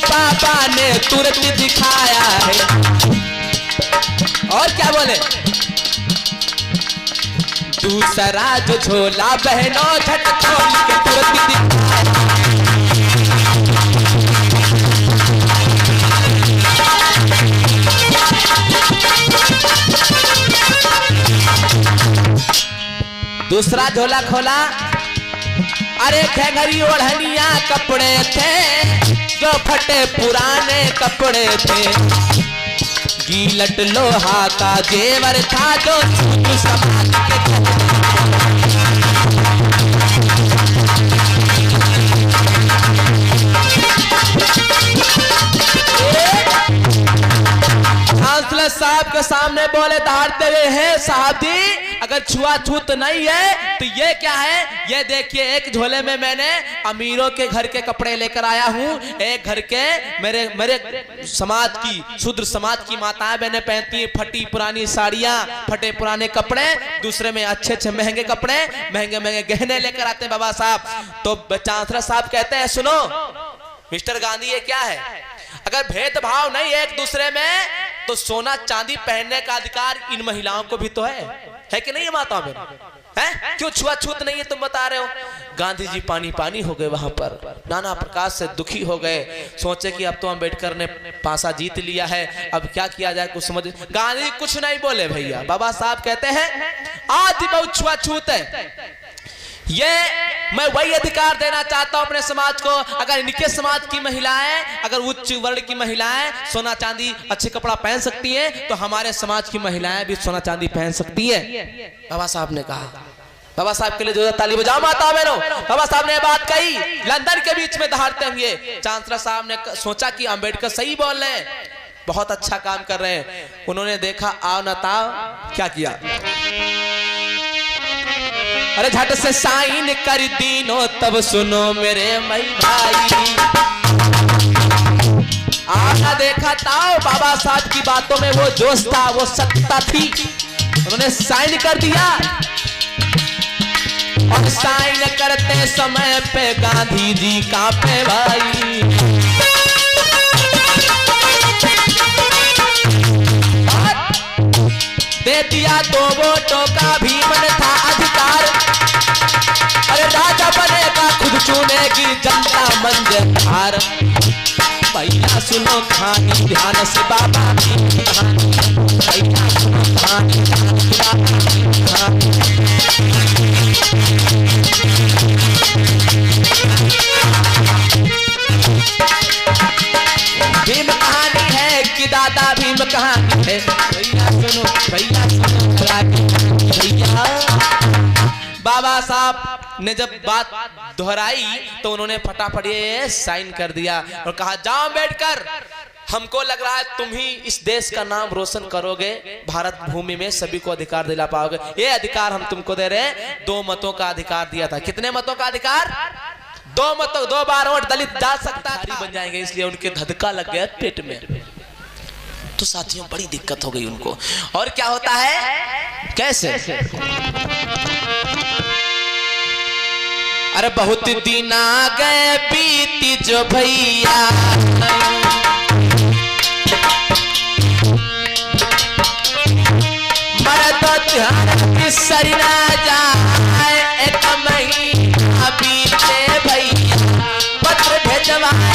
पापा ने तुरंत दिखाया है। और क्या बोले? दूसरा जो झोला बहनों झट खोल के तुरंत दिखाया। दूसरा झोला खोला, अरे घरी ओढ़निया कपड़े थे जो फटे पुराने कपड़े थे, गीलट लोहा का जेवर था जो समाज के। चांसलर साहब के सामने बोले दहाड़ते हुए हैं, साहब जी अगर छुआछूत नहीं है तो ये क्या है? ये देखिए एक झोले में मैंने अमीरों के घर के कपड़े लेकर आया हूँ, एक घर के मेरे समाज की शूद्र समाज की माताएं बहनें पहनती हैं फटी पुरानी साड़ियाँ, फटे पुराने कपड़े, दूसरे में अच्छे अच्छे महंगे कपड़े, महंगे महंगे गहने लेकर आते हैं बाबा साहब। तो चांसलर साहब कहते हैं सुनो मिस्टर गांधी ये क्या है? अगर भेदभाव नहीं है एक दूसरे में तो सोना चांदी पहनने का अधिकार इन महिलाओं को भी तो है कि नहीं है माताओं में? हैं? क्यों छुआछूत नहीं है तुम बता रहे हो? गांधी जी पानी पानी हो गए वहां पर, नाना प्रकार से दुखी हो गए, सोचे कि अब तो अम्बेडकर ने पासा जीत लिया है, अब क्या किया जाए कुछ समझ। गांधी कुछ नहीं बोले भैया। बाबा साहब कहते हैं आज भी बहुत छुआछूत है, ये मैं वही अधिकार देना चाहता हूं अपने समाज को। अगर इनके समाज की महिलाएं, अगर उच्च वर्ण की महिलाएं सोना चांदी अच्छे कपड़ा पहन सकती हैं, तो हमारे समाज की महिलाएं भी सोना चांदी पहन सकती हैं। बाबा साहब ने कहा। बाबा साहब के लिए जो ताली बजाओ माता बहनों। बाबा साहब ने बात कही लंदन के बीच में दहाड़ते हुए। चांसलर साहब ने सोचा कि अम्बेडकर सही बोल रहे हैं, बहुत अच्छा काम कर रहे हैं। उन्होंने देखा आओ न ताओ, क्या किया, अरे झट से साइन कर दीनो तब सुनो मेरे मई भाई। आना देखा ताओ, बाबा साहब की बातों में वो जोश था, वो सत्ता थी। उन्होंने साइन कर दिया और साइन करते समय पे गांधी जी कांपे भाई। दे दिया 2 वोटों का भी मन था अधिकार। अरे राजा बनेगा खुद चुनेगी जनता मंजर। भैया सुनो कहानी ध्यान से बाबा की कहानी, भैया सुनो कहानी ध्यान से बाबा की कहानी। भीम कहानी है कि दादा भीम कहानी है। भैया सुनो भैया। बाबा साहब ने जब बात दोहराई तो उन्होंने फटाफट ये साइन कर दिया और कहा जाओ अम्बेडकर, हमको लग रहा है तुम ही इस देश का नाम रोशन करोगे, भारत भूमि में सभी को अधिकार दिला पाओगे। ये अधिकार हम तुमको दे रहे हैं। 2 मतों का अधिकार दिया था। कितने मतों का अधिकार? 2 मतों, 2 बार वोट दलित डाल सकता है, बन जाएंगे। इसलिए उनके धक्का लग गया पेट में। तो साथियों बड़ी दिक्कत हो गई उनको। और क्या होता है, कैसे? अरे बहुत दिन आ गए बीती जो भैया, मर्द ध्यान की सरी ना जाए, एक महीना बीते भैया, पत्र भेजवाए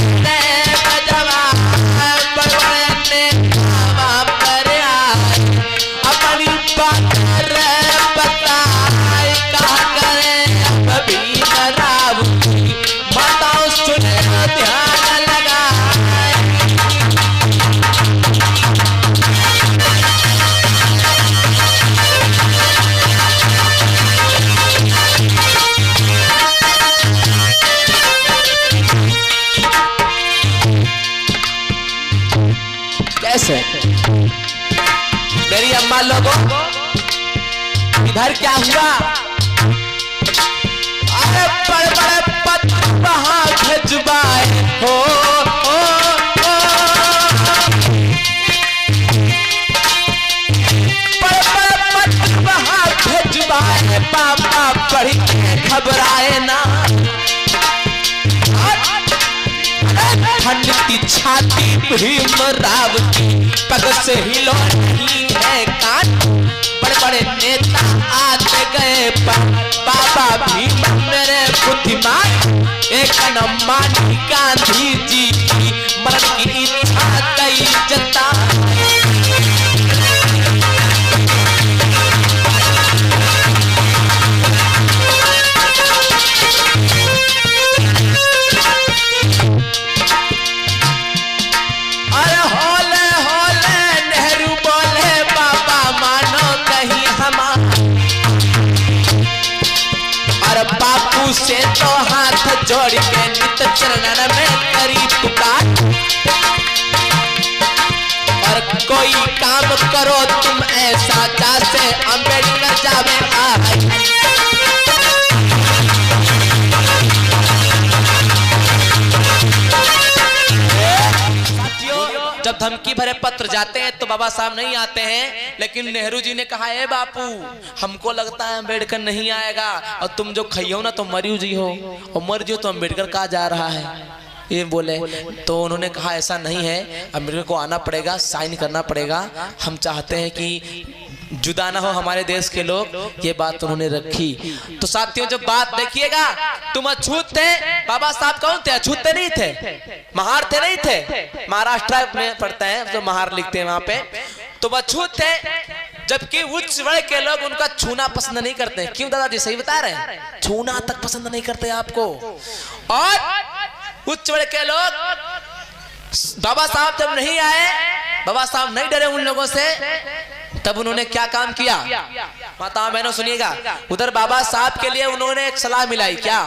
मेरी अम्मा लोगों, इधर क्या हुआ? अरे बड़े बड़े पत्र वहां भिजवाए हो, बड़े बड़े पत्र वहां भिजवाए, पापा पढ़ी घबराए ना। ठंडी छाती भीमराव की पग से हिलो नहीं है कान। बड़े बड़े नेता आते गए पर बाबा भीम मेरे बुद्धिमान, एक न मानी गांधी जी की मरण की इच्छा कई जता। से तो हाथ जोड़ के नित चरणन में करी पुकार, और कोई काम करो तुम ऐसा जैसे अम्बेडकर जावे आई। जब धमकी भरे पत्र जाते हैं तो बाबा साहब नहीं आते हैं, लेकिन नेहरू जी ने कहा है बापू हमको लगता है अम्बेडकर नहीं आएगा, और तुम जो खइयो ना तो मरियो जी हो, और मर जियो तो अम्बेडकर कहाँ जा रहा है, ये बोले। तो उन्होंने कहा ऐसा नहीं है, अम्बेडकर को आना पड़ेगा, साइन करना पड़ेगा। हम चाहते हैं कि जुदा ना हो हमारे देश के लोग, ये बात उन्होंने रखी। तो साथियों जब बात देखिएगा, तुम अछूत थे, बाबा साहब कौन थे? अछूत थे नहीं थे, महार थे नहीं थे, महाराष्ट्र में पढ़ते हैं तो महार लिखते हैं वहां पे, तो अछूत थे। जबकि उच्च वर्ग के लोग उनका छूना पसंद नहीं करते। क्यों दादाजी? सही बता रहे हैं, छूना तक पसंद नहीं करते आपको। और उच्च वर्ग के लोग, बाबा साहब जब नहीं आए, बाबा साहब नहीं डरे उन लोगों से, तब उन्होंने क्या काम किया? माता बहनों सुनिएगा, उधर बाबा साहब के लिए उन्होंने एक सलाह मिलाई। क्या?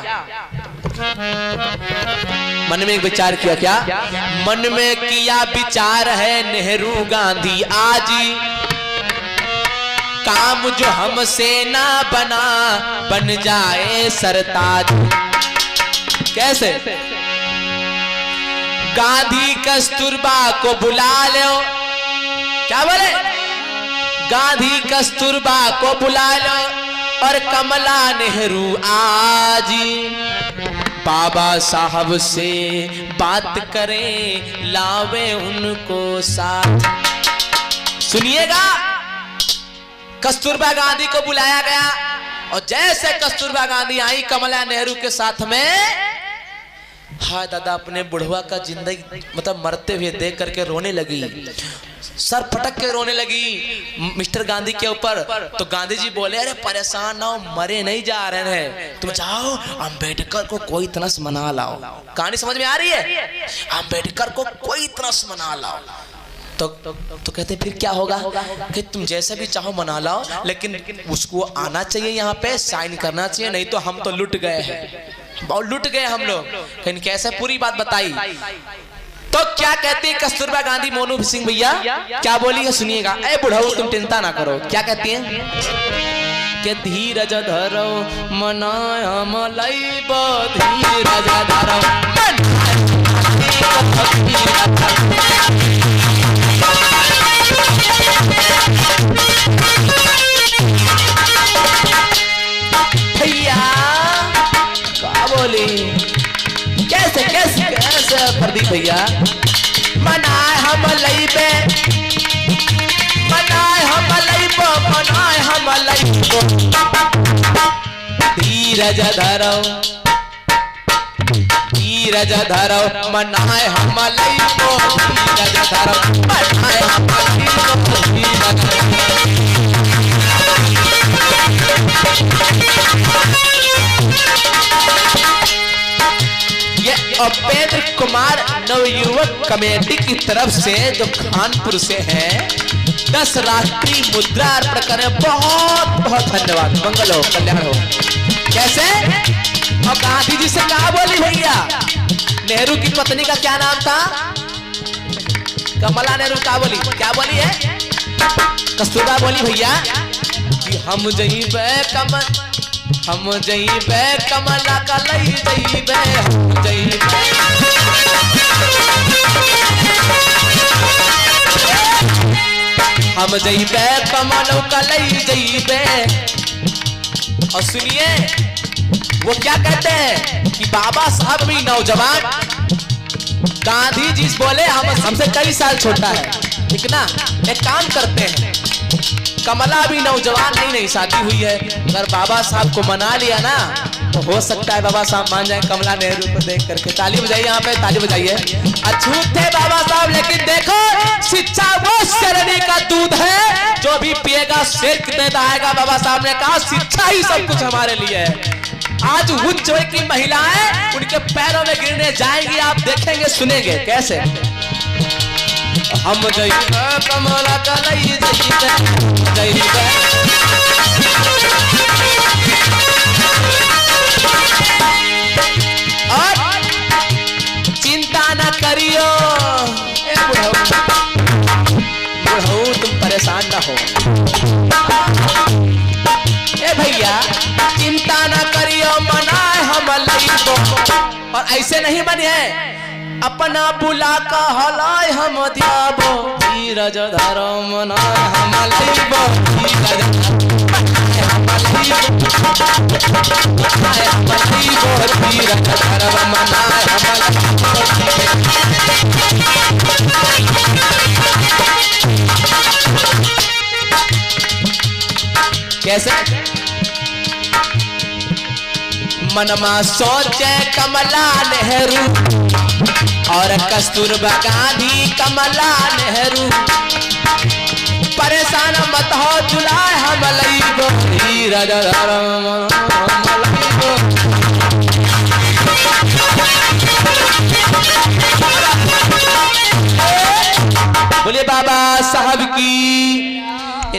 मन में एक विचार किया। क्या मन में किया विचार है? नेहरू गांधी आज काम जो हमसे ना बना, बन जाए सरताज। कैसे? गांधी कस्तूरबा को बुला लो। क्या बोले? गांधी कस्तूरबा को बुला लो और कमला नेहरू आज बाबा साहब से बात करें, लावे उनको साथ। सुनिएगा, कस्तूरबा गांधी को बुलाया गया और जैसे कस्तूरबा गांधी आई कमला नेहरू के साथ में, हाँ दादा अपने बुढ़वा का जिंदगी मतलब मरते हुए देख करके रोने लगी, सर फटक के रोने लगी मिस्टर गांधी के ऊपर। तो गांधी जी बोले, अरे परेशान ना हो, मरे नहीं जा रहे हैं, तुम जाओ अंबेडकर को कोई तनस मना लाओ। कहानी समझ में आ रही है? अंबेडकर को कोई तनस मना लाओ। तो कहते फिर क्या होगा? कि तुम जैसे भी चाहो मना लाओ, लेकिन उसको आना चाहिए, यहाँ पे साइन करना चाहिए, नहीं तो हम तो लुट गए हैं, बहुत लुट गए हम लोग। लेकिन कैसे? पूरी बात बताई। तो क्या कहती है कस्तूरबा गांधी? मोनू सिंह भैया क्या बोली है सुनिएगा। ए बुढ़ाऊ तुम चिंता ना करो। क्या कहती है? कि धीरज धरो मनाया मलैब, धीरज धरो भैया क्या बोली? कैसे कैसे कैसे प्रदीप भैया? मनाए हम लईबे, मनाए हम लईबो, मनाए हम लईबो, धीरज धरो, धीरज धरो, मनाए हम लईबो, धीरज धरो, मनाए हम लईबो, धीरज धरो। ये उपेंद्र कुमार नवयुवक कमेटी की तरफ से जो कानपुर से है 10 राष्ट्रीय मुद्रा अर्पण करें। बहुत बहुत धन्यवाद। मंगल हो, कल्याण हो। कैसे? और गांधी जी से कहा बोली भैया? नेहरू की पत्नी का क्या नाम था? कमला नेहरू। का बोली? क्या बोली है? कस्तूरबा बोली भैया कि हम जईबे कमल, हम जईबे कमला का लई जईबे, हम जईबे, हम जईबे कमल का लई जईबे। और सुनिए वो क्या कहते हैं कि बाबा साहब भी नौजवान, गांधी जी बोले हमसे कई साल छोटा है, ठीक ना? एक काम करते हैं, कमला भी नौजवान नहीं शादी हुई है, अगर बाबा साहब को मना लिया ना तो हो सकता है बाबा साहब मान जाए कमला नेहरू को देख करके। ताली बजाइए, यहाँ पे ताली बजाइए। अछूत थे बाबा साहब, लेकिन देखो शिक्षा वो शरणी का दूध है जो भी पिएगा शेर कितने आएगा। बाबा साहब ने कहा शिक्षा ही सब कुछ हमारे लिए है। आज उच्च वर्ग की महिलाएं उनके पैरों में गिरने जाएंगी, आप देखेंगे सुनेंगे। कैसे? हम जईबे कमला का लई जईबे, जईबे और चिंता न करियो। ए बुढ़ऊ तुम परेशान ना हो। ए भैया चिंता न करियो, मनाए हम लईबो। और ऐसे नहीं बने हैं, अपना बुला का हलाय हम दियाबो, धीरज धरो मनाए हम लईबो, धीरज धरो हम लईबो, मनाए हम लईबो, धीरज धरो मनाए हम लईबो। कैसे? मनमा सोचे कमला नेहरू और कस्तूरबा गांधी कमला नेहरू, परेशान मत हो जुलाए हम लईबो हीरा बोलिए बाबा साहब की।